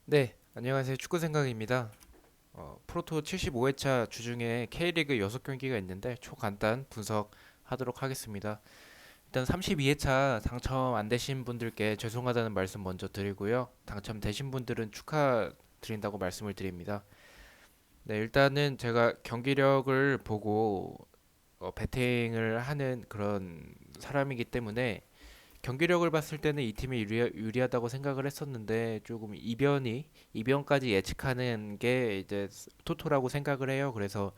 네, 안녕하세요. 축구 생각입니다. 프로토 75회차 주중에 K리그 6경기가 있는데 초간단 분석하도록 하겠습니다. 일단 32회차 당첨 안 되신 분들께 죄송하다는 말씀 먼저 드리고요. 당첨되신 분들은 축하드린다고 말씀을 드립니다. 네, 일단은 제가 경기력을 보고 배팅을 하는 그런 사람이기 때문에 경기력을 봤을 때는 이 팀이 유리하다고 생각을 했었는데 조금 이변까지 예측하는 게 이제 토토라고 생각을 해요. 그래서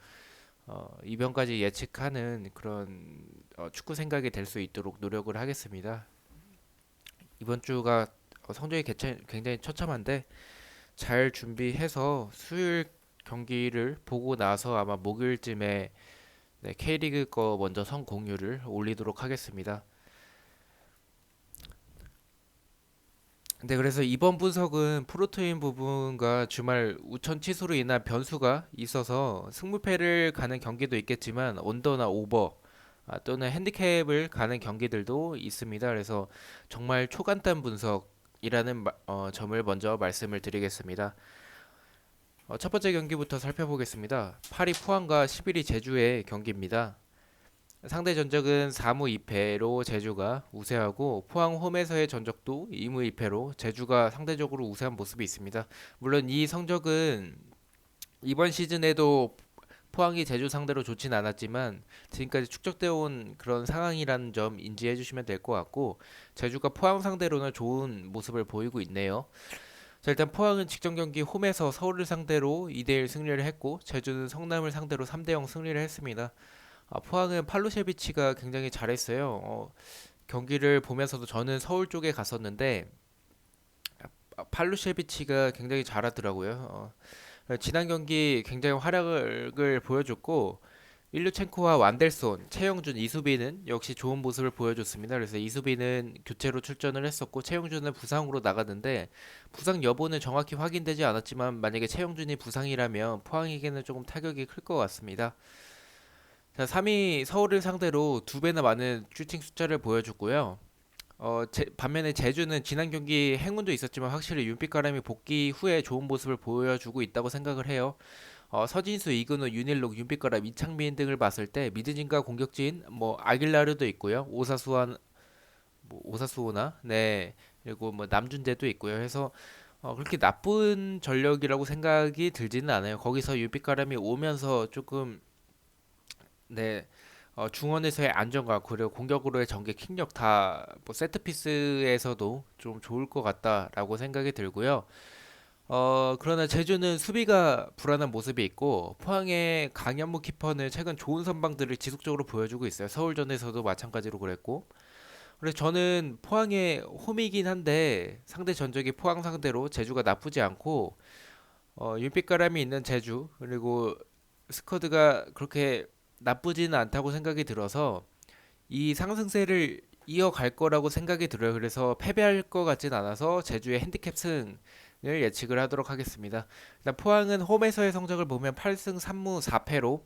이변까지 예측하는 그런 축구 생각이 될 수 있도록 노력을 하겠습니다. 이번 주가 성적이 굉장히 처참한데 잘 준비해서 수요일 경기를 보고 나서 아마 목요일쯤에 네, K리그 거 먼저 선 공유를 올리도록 하겠습니다. 네, 그래서 이번 분석은 프로테인 부분과 주말 우천 취소로 인한 변수가 있어서 승무패를 가는 경기도 있겠지만 언더나 오버 또는 핸디캡을 가는 경기들도 있습니다. 그래서 정말 초간단 분석이라는 점을 먼저 말씀을 드리겠습니다. 첫 번째 경기부터 살펴보겠습니다. 8위 포항과 11위 제주의 경기입니다. 상대 전적은 4무 2패로 제주가 우세하고 포항 홈에서의 전적도 2무 2패로 제주가 상대적으로 우세한 모습이 있습니다. 물론 이 성적은 이번 시즌에도 포항이 제주 상대로 좋진 않았지만 지금까지 축적되어 온 그런 상황이라는 점 인지해 주시면 될 것 같고 제주가 포항 상대로는 좋은 모습을 보이고 있네요. 자, 일단 포항은 직전 경기 홈에서 서울을 상대로 2대1 승리를 했고 제주는 성남을 상대로 3대0 승리를 했습니다. 포항은 팔루셰비치가 굉장히 잘했어요. 경기를 보면서도 저는 서울 쪽에 갔었는데 팔루셰비치가 굉장히 잘하더라고요. 지난 경기 굉장히 활약을 보여줬고 일류첸코와 완델손, 최영준, 이수빈은 역시 좋은 모습을 보여줬습니다. 그래서 이수빈은 교체로 출전을 했었고 최영준은 부상으로 나갔는데 부상 여부는 정확히 확인되지 않았지만 만약에 최영준이 부상이라면 포항에게는 조금 타격이 클 것 같습니다. 자, 3위 서울을 상대로 두 배나 많은 슈팅 숫자를 보여줬고요. 반면에 제주는 지난 경기 행운도 있었지만 확실히 윤빛가람이 복귀 후에 좋은 모습을 보여주고 있다고 생각을 해요. 서진수, 이근호, 윤일록, 윤빛가람, 이창민 등을 봤을 때 미드진과 공격진 뭐 아길라르도 있고요. 오사수오나 네 그리고 뭐 남준재도 있고요. 해서 그렇게 나쁜 전력이라고 생각이 들지는 않아요. 거기서 윤빛가람이 오면서 조금 네, 중원에서의 안정감 그리고 공격으로의 전개 킥력 다뭐 세트피스에서도 좀 좋을 것 같다라고 생각이 들고요. 그러나 제주는 수비가 불안한 모습이 있고 포항의 강현무 키퍼는 최근 좋은 선방들을 지속적으로 보여주고 있어요. 서울전에서도 마찬가지로 그랬고. 그래서 저는 포항의 홈이긴 한데 상대 전적이 포항 상대로 제주가 나쁘지 않고 윤빛가람이 있는 제주 그리고 스쿼드가 그렇게 나쁘지는 않다고 생각이 들어서 이 상승세를 이어갈 거라고 생각이 들어요. 그래서 패배할 것 같진 않아서 제주의 핸디캡 승을 예측을 하도록 하겠습니다. 일단 포항은 홈에서의 성적을 보면 8승 3무 4패로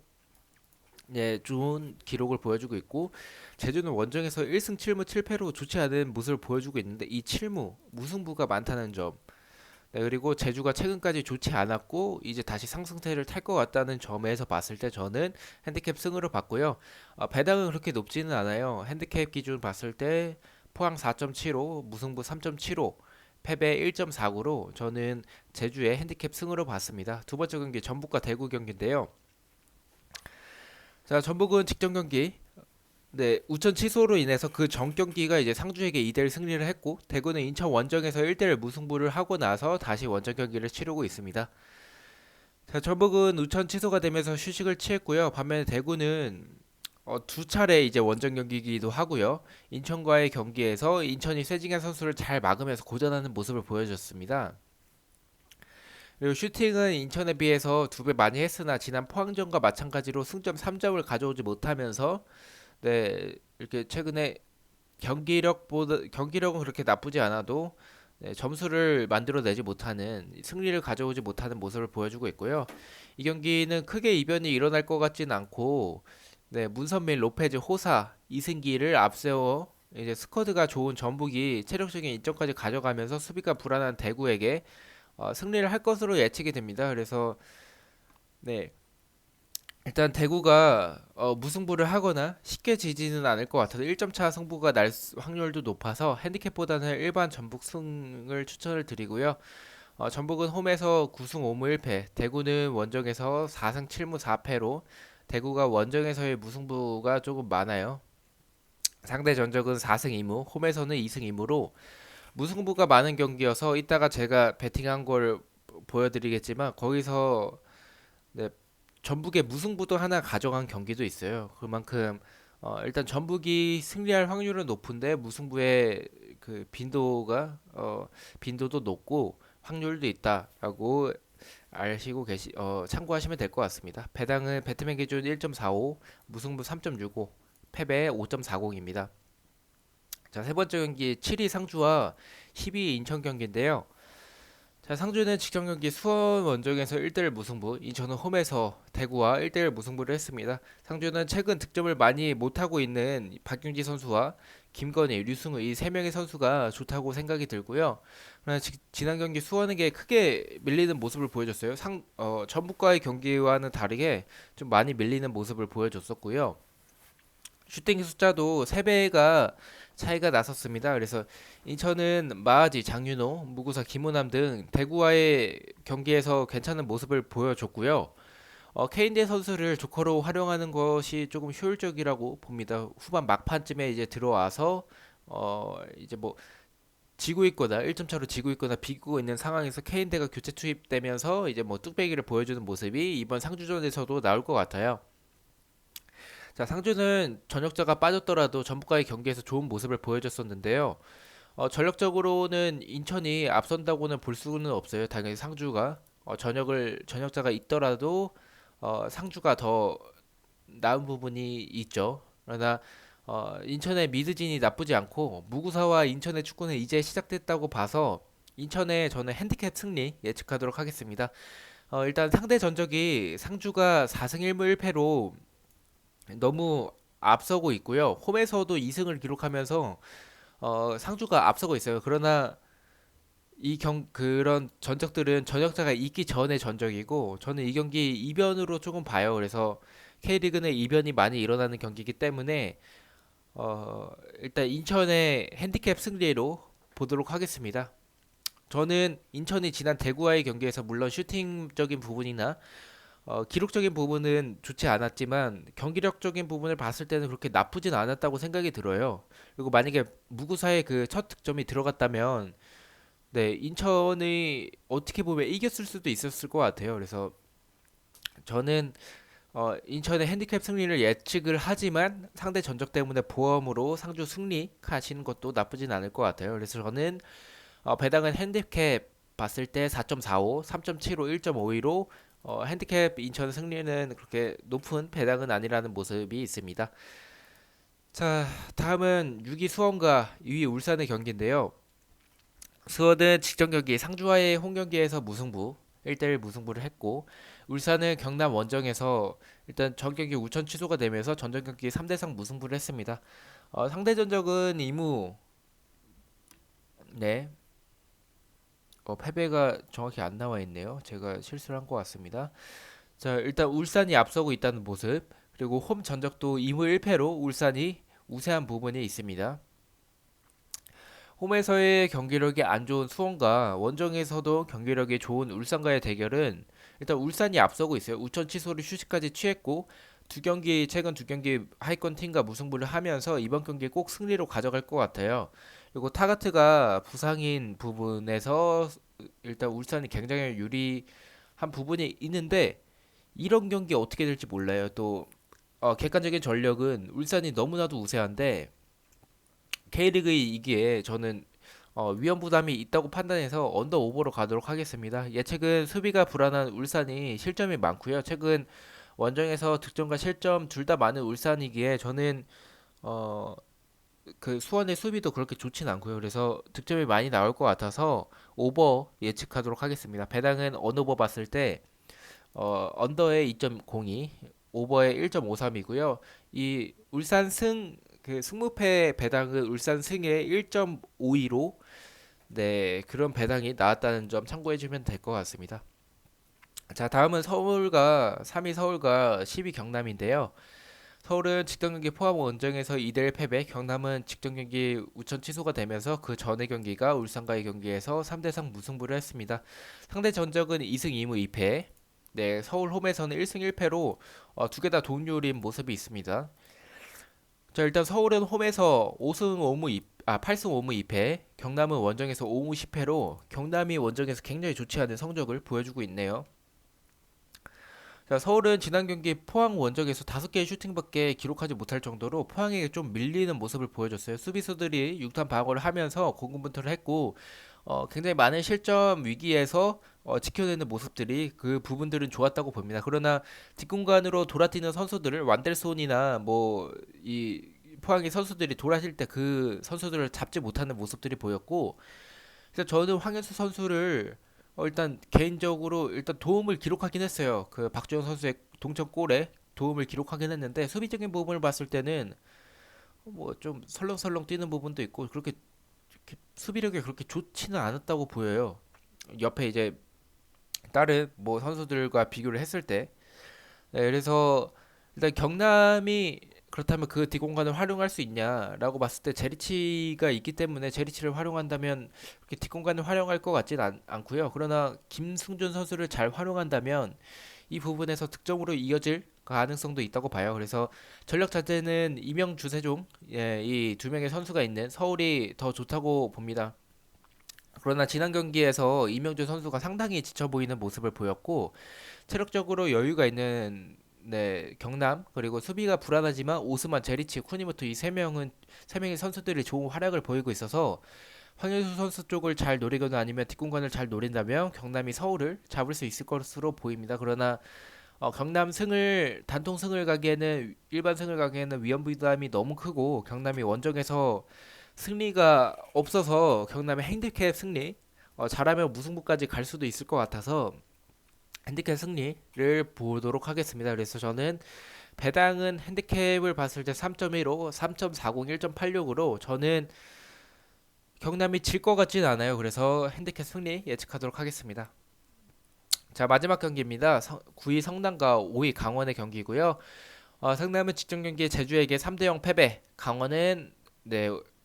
예, 좋은 기록을 보여주고 있고 제주는 원정에서 1승 7무 7패로 좋지 않은 모습을 보여주고 있는데 이 7무 무승부가 많다는 점 네, 그리고 제주가 최근까지 좋지 않았고 이제 다시 상승세를 탈 것 같다는 점에서 봤을 때 저는 핸디캡 승으로 봤고요. 배당은 그렇게 높지는 않아요. 핸디캡 기준 봤을 때 포항 4.75, 무승부 3.75, 패배 1.49로 저는 제주의 핸디캡 승으로 봤습니다. 두 번째 경기 전북과 대구 경기인데요. 자, 전북은 직전 경기 네, 우천 취소로 인해서 그 전 경기가 이제 상주에게 2대1 승리를 했고 대구는 인천 원정에서 1대1 무승부를 하고 나서 다시 원정 경기를 치르고 있습니다. 자, 전북은 우천 취소가 되면서 휴식을 취했고요. 반면에 대구는 두 차례 이제 원정 경기이기도 하고요. 인천과의 경기에서 인천이 세징야 선수를 잘 막으면서 고전하는 모습을 보여줬습니다. 그리고 슈팅은 인천에 비해서 두 배 많이 했으나 지난 포항전과 마찬가지로 승점 3점을 가져오지 못하면서 네, 이렇게 최근에 경기력은 그렇게 나쁘지 않아도 네, 점수를 만들어내지 못하는 승리를 가져오지 못하는 모습을 보여주고 있고요. 이 경기는 크게 이변이 일어날 것 같진 않고 네, 문선민, 로페즈, 호사, 이승기를 앞세워 이제 스쿼드가 좋은 전북이 체력적인 이점까지 가져가면서 수비가 불안한 대구에게 승리를 할 것으로 예측이 됩니다. 그래서 네, 일단 대구가 무승부를 하거나 쉽게 지지는 않을 것 같아서 1점 차 승부가 날 확률도 높아서 핸디캡보다는 일반 전북 승을 추천을 드리고요. 전북은 홈에서 9승 5무 1패, 대구는 원정에서 4승 7무 4패로 대구가 원정에서의 무승부가 조금 많아요. 상대 전적은 4승 2무, 홈에서는 2승 2무로 무승부가 많은 경기여서 이따가 제가 베팅한 걸 보여드리겠지만 거기서 네, 전북의 무승부도 하나 가져간 경기도 있어요. 그만큼 일단 전북이 승리할 확률은 높은데 무승부의 그 빈도도 높고 확률도 있다라고 아시고 참고하시면 될 것 같습니다. 배당은 배트맨 기준 1.45, 무승부 3.65, 패배 5.40입니다. 자, 세 번째 경기 7위 상주와 12위 인천 경기인데요. 자, 상주는 직전 경기 수원 원정에서 1대1 무승부, 인천은 홈에서 대구와 1대1 무승부를 했습니다. 상주는 최근 득점을 많이 못하고 있는 박윤지 선수와 김건희, 류승우 이 세 명의 선수가 좋다고 생각이 들고요. 그러나 지난 경기 수원에게 크게 밀리는 모습을 보여줬어요. 전북과의 경기와는 다르게 좀 많이 밀리는 모습을 보여줬었고요. 슈팅 숫자도 3배가 차이가 났었습니다. 그래서 인천은 마하지, 장윤호, 무구사, 김호남 등 대구와의 경기에서 괜찮은 모습을 보여줬고요. 케인대 선수를 조커로 활용하는 것이 조금 효율적이라고 봅니다. 후반 막판쯤에 이제 들어와서 이제 뭐 지고 있거나 1점 차로 지고 있거나 비기고 있는 상황에서 케인대가 교체 투입되면서 이제 뭐 뚝배기를 보여주는 모습이 이번 상주전에서도 나올 것 같아요. 자, 상주는 전역자가 빠졌더라도 전북과의 경기에서 좋은 모습을 보여줬었는데요. 전력적으로는 인천이 앞선다고는 볼 수는 없어요. 당연히 상주가 전역자가 있더라도 상주가 더 나은 부분이 있죠. 그러나 인천의 미드진이 나쁘지 않고 무구사와 인천의 축구는 이제 시작됐다고 봐서 인천의 저는 핸디캡 승리 예측하도록 하겠습니다. 일단 상대 전적이 상주가 4승 1무 1패로 너무 앞서고 있고요. 홈에서도 2승을 기록하면서 상주가 앞서고 있어요. 그러나 그런 전적들은 전역자가 있기 전의 전적이고 저는 이 경기 이변으로 조금 봐요. 그래서 K리그는 이변이 많이 일어나는 경기이기 때문에 일단 인천의 핸디캡 승리로 보도록 하겠습니다. 저는 인천이 지난 대구와의 경기에서 물론 슈팅적인 부분이나 기록적인 부분은 좋지 않았지만 경기력적인 부분을 봤을 때는 그렇게 나쁘진 않았다고 생각이 들어요. 그리고 만약에 무구사의 그 첫 득점이 들어갔다면 네, 인천이 어떻게 보면 이겼을 수도 있었을 것 같아요. 그래서 저는 인천의 핸디캡 승리를 예측을 하지만 상대 전적 때문에 보험으로 상주 승리 하시는 것도 나쁘진 않을 것 같아요. 그래서 저는 배당은 핸디캡 봤을 때 4.45, 3.75, 1.52로 핸디캡 인천 승리는 그렇게 높은 배당은 아니라는 모습이 있습니다. 자, 다음은 6위 수원과 2위 울산의 경기인데요. 수원은 직전 경기 상주와의 홈 경기에서 무승부 1대1 무승부를 했고 울산은 경남 원정에서 일단 전 경기 우천 취소가 되면서 전전 경기 3대3 무승부를 했습니다. 상대 전적은 이무 네. 패배가 정확히 안 나와 있네요. 제가 실수를 한 것 같습니다. 자, 일단 울산이 앞서고 있다는 모습, 그리고 홈 전적도 2무 1패로 울산이 우세한 부분이 있습니다. 홈에서의 경기력이 안 좋은 수원과 원정에서도 경기력이 좋은 울산과의 대결은 일단 울산이 앞서고 있어요. 우천 취소를 휴식까지 취했고 최근 두 경기 하위권 팀과 무승부를 하면서 이번 경기 꼭 승리로 가져갈 것 같아요. 그리고 타가트가 부상인 부분에서 일단 울산이 굉장히 유리한 부분이 있는데 이런 경기 어떻게 될지 몰라요. 또 객관적인 전력은 울산이 너무나도 우세한데 K리그 이기에 저는 위험 부담이 있다고 판단해서 언더 오버로 가도록 하겠습니다. 예측은 수비가 불안한 울산이 실점이 많고요. 최근 원정에서 득점과 실점 둘 다 많은 울산이기에 저는 어, 그 수원의 수비도 그렇게 좋진 않고요. 그래서 득점이 많이 나올 것 같아서 오버 예측하도록 하겠습니다. 배당은 언오버 봤을 때 언더의 2.02, 오버의 1.53이고요. 이 울산 승 그 승무패 배당은 울산 승의 1.52로 네, 그런 배당이 나왔다는 점 참고해주면 될 것 같습니다. 자, 다음은 서울과 3위 서울과 10위 경남인데요. 서울은 직전 경기 포함 원정에서 2대1 패배, 경남은 직전 경기 우천 취소가 되면서 그 전의 경기가 울산과의 경기에서 3대3 무승부를 했습니다. 상대 전적은 2승 2무 2패. 네, 서울 홈에서는 1승 1패로 두 개 다 동률인 모습이 있습니다. 자, 일단 서울은 홈에서 8승 5무 2패, 경남은 원정에서 5무 10패로 경남이 원정에서 굉장히 좋지 않은 성적을 보여주고 있네요. 자, 서울은 지난 경기 포항 원정에서 5개의 슈팅밖에 기록하지 못할 정도로 포항에게 좀 밀리는 모습을 보여줬어요. 수비수들이 6탄 방어를 하면서 공군분투를 했고 굉장히 많은 실점 위기에서 지켜내는 모습들이 그 부분들은 좋았다고 봅니다. 그러나 뒷공간으로 돌아뛰는 선수들을 완델손이나 뭐 이 포항의 선수들이 돌아뛸 때 그 선수들을 잡지 못하는 모습들이 보였고, 그래서 저는 황현수 선수를 일단 개인적으로 일단 도움을 기록하긴 했어요. 그 박주영 선수의 동점골에 도움을 기록하긴 했는데 수비적인 부분을 봤을 때는 뭐 좀 설렁설렁 뛰는 부분도 있고 그렇게 수비력이 그렇게 좋지는 않았다고 보여요. 옆에 이제 다른 뭐 선수들과 비교를 했을 때. 네, 그래서 일단 경남이 그렇다면 그 뒷공간을 활용할 수 있냐라고 봤을 때 제리치가 있기 때문에 제리치를 활용한다면 그렇게 뒷공간을 활용할 것 같진 않고요. 그러나 김승준 선수를 잘 활용한다면 이 부분에서 득점으로 이어질 가능성도 있다고 봐요. 그래서 전력 자체는 이명주 세종, 이 두 명의 선수가 있는 서울이 더 좋다고 봅니다. 그러나 지난 경기에서 이명주 선수가 상당히 지쳐 보이는 모습을 보였고 체력적으로 여유가 있는 경남 그리고 수비가 불안하지만 오스만, 제리치, 쿠니모토 이 세 명의 선수들이 좋은 활약을 보이고 있어서 황현수 선수 쪽을 잘 노리거나 아니면 뒷공간을 잘 노린다면 경남이 서울을 잡을 수 있을 것으로 보입니다. 그러나 경남 승을 단통 승을 가기에는 일반 승을 가기에는 위험 부담이 너무 크고 경남이 원정에서 승리가 없어서 경남의 핸디캡 승리 잘하면 무승부까지 갈 수도 있을 것 같아서 핸디캡 승리를 보도록 하겠습니다. 그래서 저는 배당은 핸디캡을 봤을 때 3.15, 3.40, 1.86으로 저는 경남이 질 것 같진 않아요. 그래서 핸디캡 승리 예측하도록 하겠습니다. 자, 마지막 경기입니다. 9위 성남과 5위 강원의 경기고요. 성남은 직전 경기에 제주에게 3대0 패배. 강원은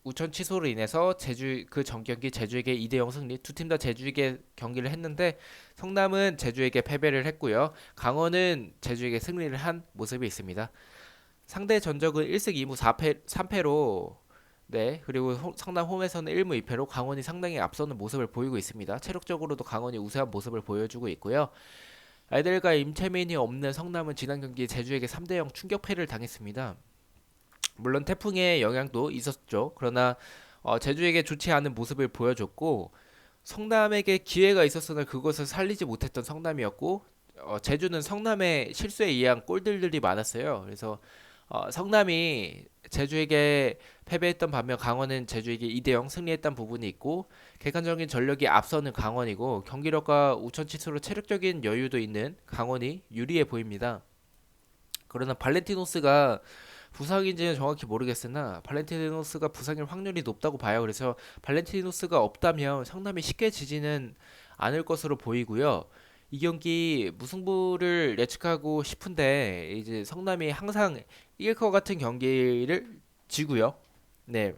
우천 취소로 인해서 제주 그 전 경기 제주에게 2대0 승리. 두 팀 다 제주에게 경기를 했는데 성남은 제주에게 패배를 했고요. 강원은 제주에게 승리를 한 모습이 있습니다. 상대 전적은 1승 2무 4패 3패로 그리고 성남 홈에서는 1무 2패로 강원이 상당히 앞서는 모습을 보이고 있습니다. 체력적으로도 강원이 우세한 모습을 보여주고 있고요. 아이들과 임채민이 없는 성남은 지난 경기 제주에게 3대0 충격패를 당했습니다. 물론 태풍의 영향도 있었죠. 그러나 제주에게 좋지 않은 모습을 보여줬고 성남에게 기회가 있었으나 그것을 살리지 못했던 성남이었고 제주는 성남의 실수에 의한 골들이 많았어요. 그래서 성남이 제주에게 패배했던 반면 강원은 제주에게 2대0 승리했던 부분이 있고 객관적인 전력이 앞서는 강원이고 경기력과 우천 치수로 체력적인 여유도 있는 강원이 유리해 보입니다. 그러나 발렌티노스가 부상인지는 정확히 모르겠으나 발렌티노스가 부상일 확률이 높다고 봐요. 그래서 발렌티노스가 없다면 성남이 쉽게 지지는 않을 것으로 보이고요. 이 경기 무승부를 예측하고 싶은데 이제 성남이 항상 이길 것 같은 경기를 지고요. 네,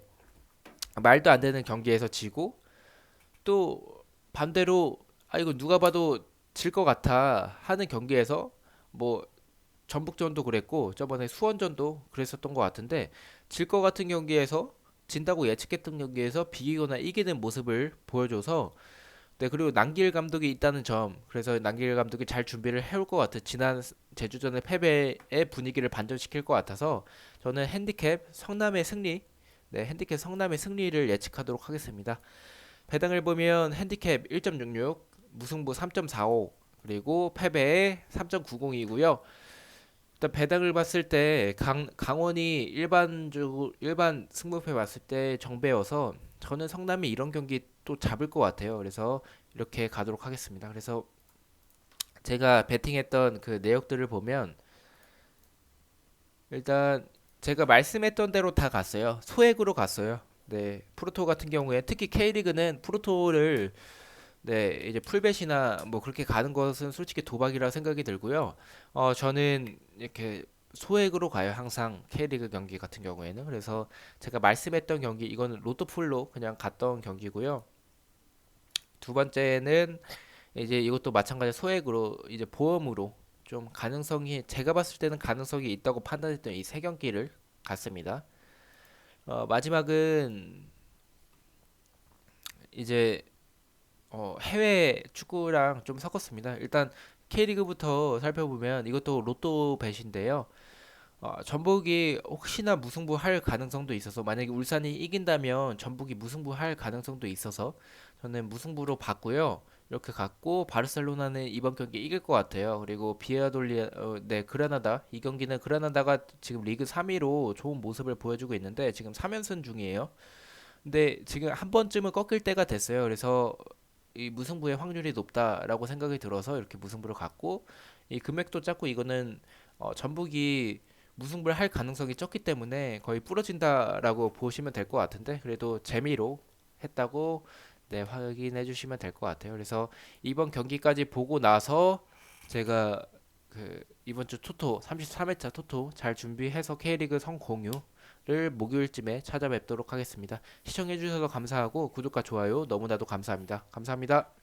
말도 안 되는 경기에서 지고 또 반대로 이거 누가 봐도 질 것 같아 하는 경기에서 뭐 전북전도 그랬고 저번에 수원전도 그랬었던 것 같은데 질 것 같은 경기에서 진다고 예측했던 경기에서 비기거나 이기는 모습을 보여줘서 그리고 남길 감독이 있다는 점 그래서 남길 감독이 잘 준비를 해올 것 같아 지난 제주전의 패배의 분위기를 반전시킬 것 같아서 저는 핸디캡 성남의 승리 핸디캡 성남의 승리를 예측하도록 하겠습니다. 배당을 보면 핸디캡 1.66 무승부 3.45 그리고 패배에 3.90이고요. 일단 배당을 봤을 때 강원이 일반 승부패 봤을 때 정배여서 저는 성남이 이런 경기 또 잡을 것 같아요. 그래서 이렇게 가도록 하겠습니다. 그래서 제가 베팅했던 그 내역들을 보면 일단 제가 말씀했던 대로 다 갔어요. 소액으로 갔어요. 네, 프로토 같은 경우에 특히 K리그는 프로토를 네, 이제 풀벳이나 뭐 그렇게 가는 것은 솔직히 도박이라 생각이 들고요. 저는 이렇게 소액으로 가요. 항상 K리그 경기 같은 경우에는. 그래서 제가 말씀했던 경기 이거는 로또풀로 그냥 갔던 경기고요. 두 번째는 이제 이것도 마찬가지 소액으로 이제 보험으로 좀 가능성이 제가 봤을 때는 가능성이 있다고 판단했던 이 세 경기를 갔습니다. 마지막은 이제 해외 축구랑 좀 섞었습니다. 일단 K리그부터 살펴보면 이것도 로또 벳인데요. 전북이 혹시나 무승부 할 가능성도 있어서 만약에 울산이 이긴다면 전북이 무승부 할 가능성도 있어서 저는 무승부로 봤고요. 이렇게 갔고 바르셀로나는 이번 경기 이길 것 같아요. 그리고 네, 그라나다 이 경기는 그라나다가 지금 리그 3위로 좋은 모습을 보여주고 있는데 지금 3연승 중이에요. 근데 지금 한 번쯤은 꺾일 때가 됐어요. 그래서 이 무승부의 확률이 높다라고 생각이 들어서 이렇게 무승부를 갔고 이 금액도 작고 이거는 전북이 무승부를 할 가능성이 적기 때문에 거의 부러진다라고 보시면 될 것 같은데 그래도 재미로 했다고 네, 확인해 주시면 될 것 같아요. 그래서 이번 경기까지 보고 나서 제가 그 이번 주 토토 33회차 토토 잘 준비해서 K리그 성공유를 목요일쯤에 찾아뵙도록 하겠습니다. 시청해 주셔서 감사하고 구독과 좋아요 너무나도 감사합니다. 감사합니다.